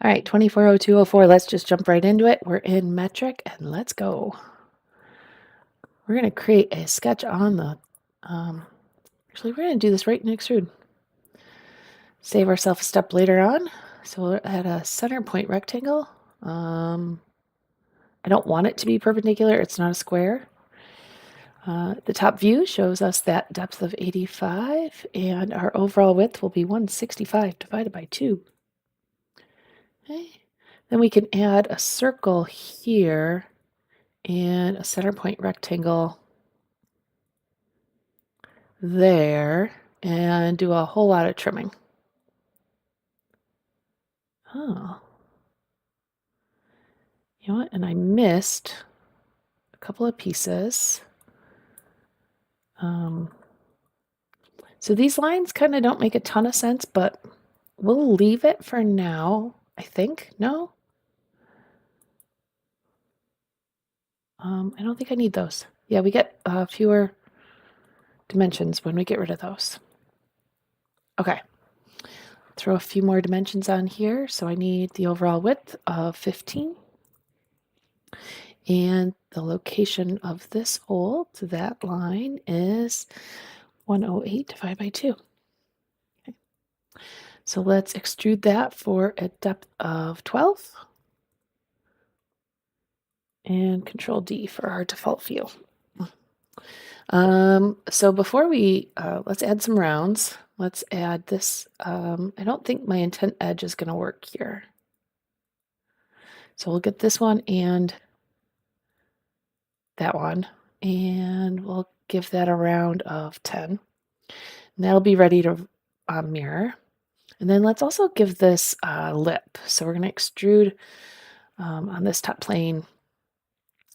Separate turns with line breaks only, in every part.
All right, 240204, let's just jump right into it. We're in metric and let's go. We're going to create a sketch on the, actually we're going to do this right in extrude. Save ourselves a step later on. So we'll add a center point rectangle. I don't want it to be perpendicular, it's not a square. The top view shows us that depth of 85 and our overall width will be 165 divided by 2. Okay. Then we can add a circle here and a center point rectangle there and do a whole lot of trimming. Oh. You know what? And I missed a couple of pieces. So these lines kind of don't make a ton of sense, but we'll leave it for now, I think. No? I don't think I need those. Yeah, we get fewer dimensions when we get rid of those. Okay. Throw a few more dimensions on here. So I need the overall width of 15. And the location of this hole to that line is 108 divided by 2. Okay. So let's extrude that for a depth of 12. And Control D for our default view. So before we, let's add some rounds. Let's add this. I don't think my intent edge is going to work here. So we'll get this one and that one, and we'll give that a round of 10. And that'll be ready to mirror. And then let's also give this a lip. So we're going to extrude on this top plane.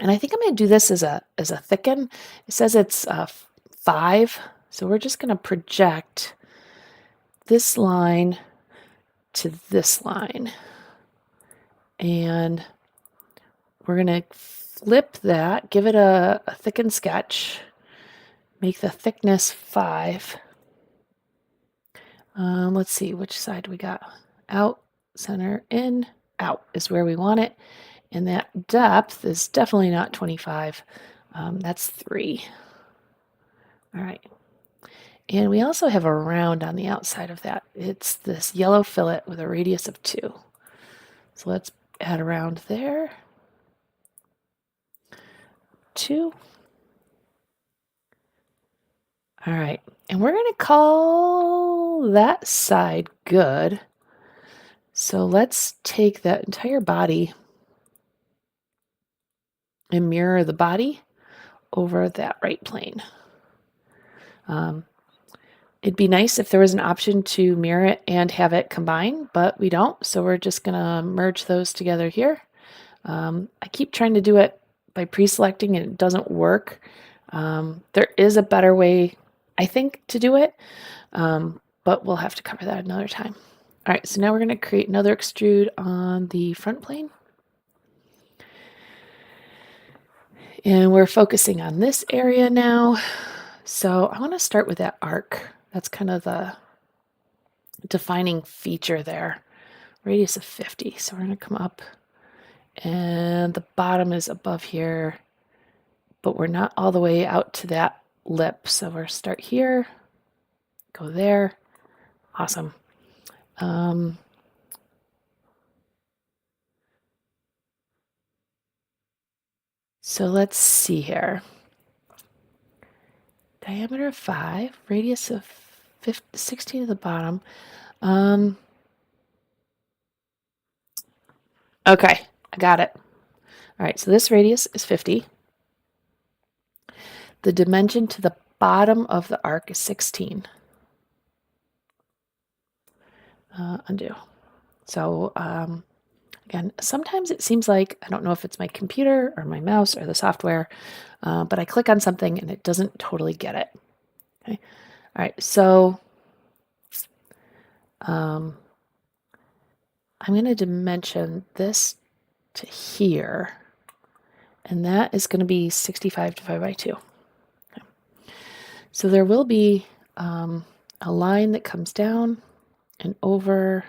And I think I'm going to do this as a thicken. It says it's 5. So we're just going to project this line to this line. And we're going to flip that, give it a thicken sketch, make the thickness 5. Let's see, which side we got? Out, center, in, out is where we want it. And that depth is definitely not 25. That's 3. All right. And we also have a round on the outside of that. It's this yellow fillet with a radius of 2. So let's add a round there. 2. All right. And we're going to call that side good. So let's take that entire body and mirror the body over that right plane. It'd be nice if there was an option to mirror it and have it combine, but we don't. So we're just going to merge those together here. I keep trying to do it by pre-selecting and it doesn't work. There is a better way, I think, to do it, but we'll have to cover that another time. All right, so now we're going to create another extrude on the front plane. And we're focusing on this area now. So I want to start with that arc. That's kind of the defining feature there. Radius of 50. So we're going to come up and the bottom is above here, but we're not all the way out to that lip. So we'll start here, go there. Awesome. So let's see here. Diameter of 5, radius of 16 at the bottom. Okay, I got it. All right, so this radius is 50. The dimension to the bottom of the arc is 16. Undo. So again, sometimes it seems like, I don't know if it's my computer or my mouse or the software, but I click on something and it doesn't totally get it. Okay. All right, so I'm going to dimension this to here, and that is going to be 65 divided by 2. Okay. So there will be a line that comes down and over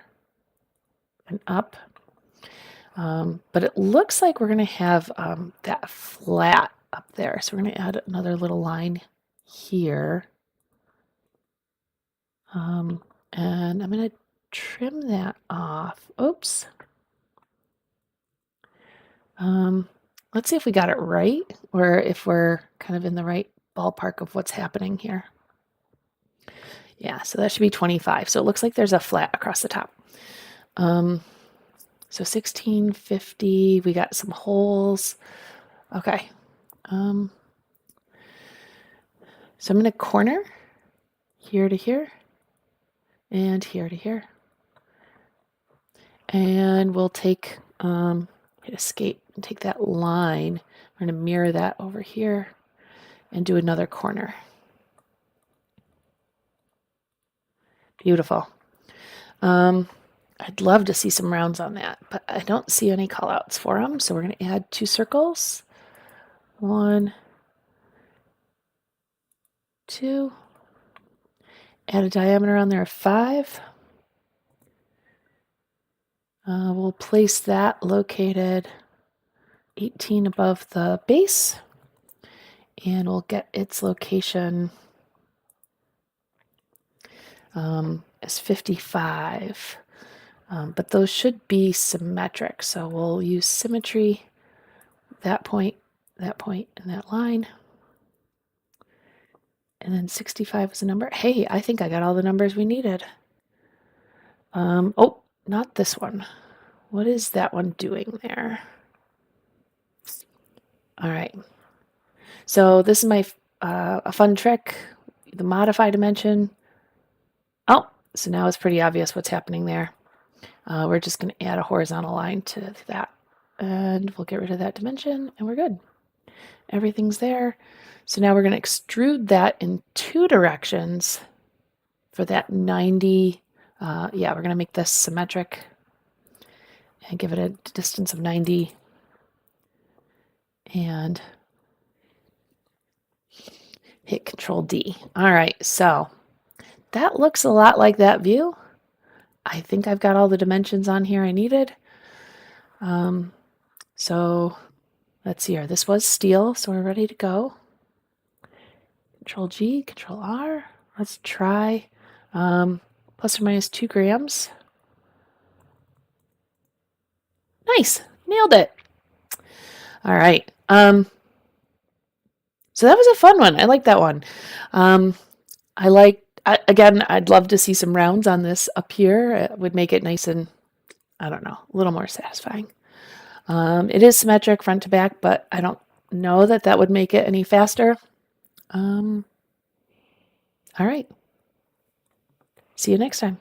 and up. But it looks like we're going to have that flat up there. So we're going to add another little line here. And I'm going to trim that off. Oops. Let's see if we got it right, or if we're kind of in the right ballpark of what's happening here. Yeah, so that should be 25. So it looks like there's a flat across the top. So 1650, we got some holes. Okay. So I'm going to corner here to here and here to here. And we'll take, hit escape and take that line. We're going to mirror that over here and do another corner. Beautiful. I'd love to see some rounds on that, but I don't see any callouts for them. So we're going to add 2 circles. 1, 2. Add a diameter on there of 5. We'll place that located 18 above the base, and we'll get its location as 55. But those should be symmetric, so we'll use symmetry, that point, and that line. And then 65 is a number. Hey, I think I got all the numbers we needed. Oh, not this one. What is that one doing there? All right. So this is my a fun trick, the modify dimension. Oh, so now it's pretty obvious what's happening there. We're just going to add a horizontal line to that, and we'll get rid of that dimension, and we're good. Everything's there. So now we're going to extrude that in 2 directions for that 90. Yeah, we're going to make this symmetric and give it a distance of 90. And hit Control D. All right, so that looks a lot like that view. I think I've got all the dimensions on here I needed. So let's see here. This was steel, so we're ready to go. Control G, Control R. Let's try plus or minus 2 grams. Nice, nailed it. All right. So that was a fun one. I like that one. Again, I'd love to see some rounds on this up here. It would make it nice and, I don't know, a little more satisfying. It is symmetric front to back, but I don't know that that would make it any faster. All right. See you next time.